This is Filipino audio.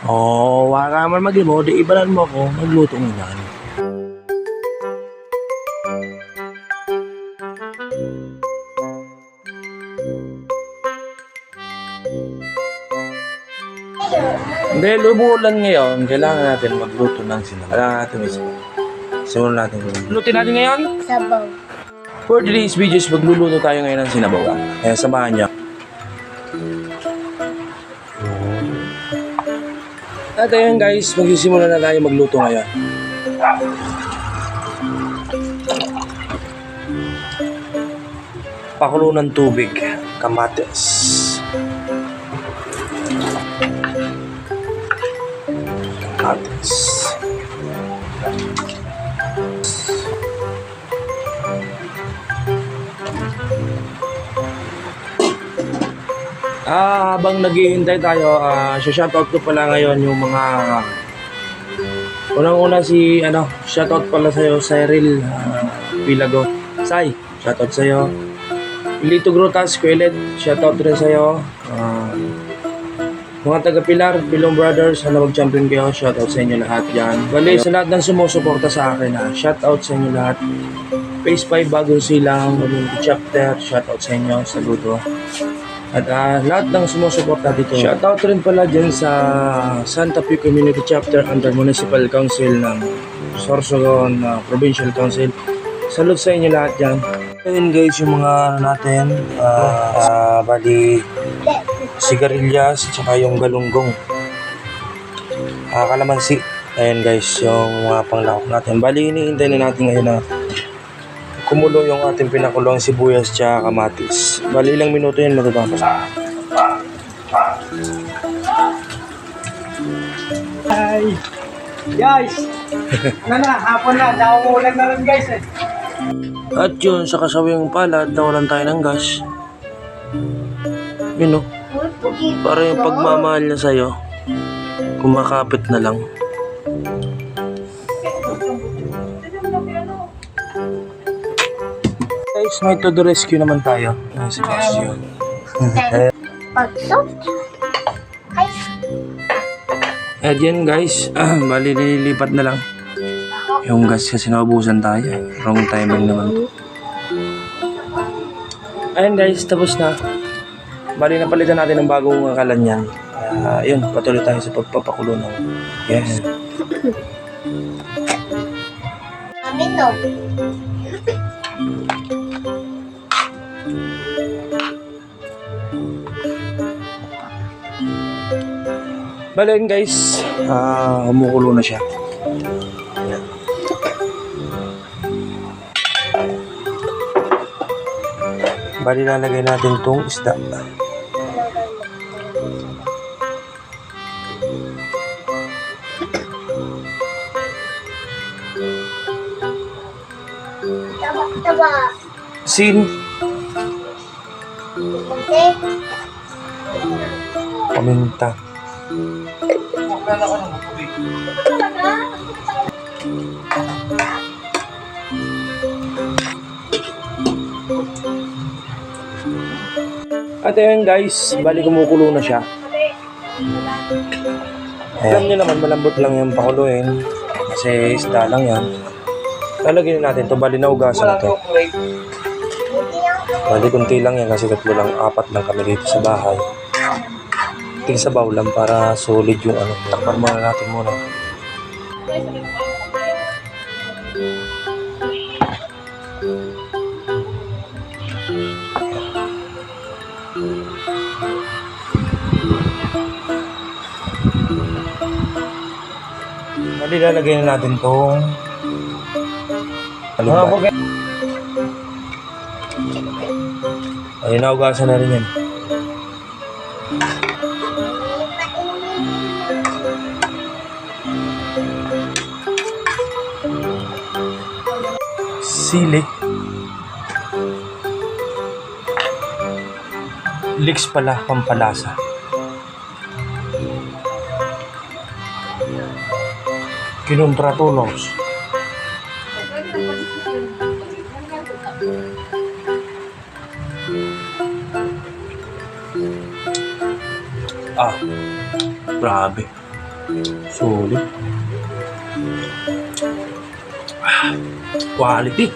Oh, wala ka naman maglimo, di ibalan mo ako, magluto mo yan. Hindi, lumulan ngayon, kailangan natin magluto ng sinabaw. Kailangan natin may sinabaw. Simulan natin gawin. Lutin natin ngayon? Sabaw. For today's videos, magluluto tayo ngayon ng sinabaw. Kaya samahan niya. At ayun guys, magsisimula na tayo magluto ngayon. Pakulo ng tubig, kamatis. Kamatis. Habang naghihintay tayo, shoutout ko pala ngayon yung mga unang-una si shoutout pala sa'yo, Cyril Pilago. Sai, shoutout sa'yo. Lito Grutas, Kuelet, shoutout rin sa'yo. Mga taga-Pilar, Pilong Brothers, sana mag-champion kayo, shoutout sa inyo lahat dyan. Bali, sa lahat ng sumusuporta sa akin, shoutout sa inyo lahat. Phase 5, Bagong Silang, Community Chapter, shoutout sa inyo, saludo. At lahat ng sumusuporta dito. Shoutout rin pala dyan sa Santa Fe Community Chapter under Municipal Council ng Sorsogon Provincial Council. Salute sa inyo lahat dyan. Ayun guys, yung mga natin, bali sigarilyas at saka yung galunggong. Kalamansi. Ayun guys, yung mga panglakok natin. Bali, iniintay na natin ngayon na kumulo yung ating pinakulong sibuyas tsaka kamatis. Bali, ilang minuto yun matatapos. Hi! Guys! Hapon na. Nakumulan na lang guys eh. At yun, sa kasawing palad, nawalan tayo ng gas. Yun o. Para yung pagmamahal niya sa'yo, kumakapit na lang. Guys, may to the rescue naman tayo. Si Bastion. Pagsok. At yan guys, bali lilipat na lang. Yung gas kasi naubusan tayo. Wrong timing naman to. Ayan guys, tapos na. Bali napalitan natin ng bagong kalan yan. Yun, patuloy tayo sa pagpapakulo ng yes. Amin no. Bali yun guys, kumukulo na siya. Ayan. Bali lalagay natin itong isda. Taba. Sin, Kunti. paminta. At ayun guys, bali kumukulo na siya. Alam niyo naman, malambot lang yung pakuluin. Kasi isda lang yan. Lalagyan natin ito, bali naugasan na ito. Bali kunti lang yan kasi 3 lang, 4 lang kami dito sa bahay. Tingin sa baw lang para solid yung takpan muna natin muna. Bali lalagyan na natin itong alubay. Ayun, naugasan na rin yan. Sili. Leeks pala, pampalasa. Kinontratulos. Grabe. Solid. Quality.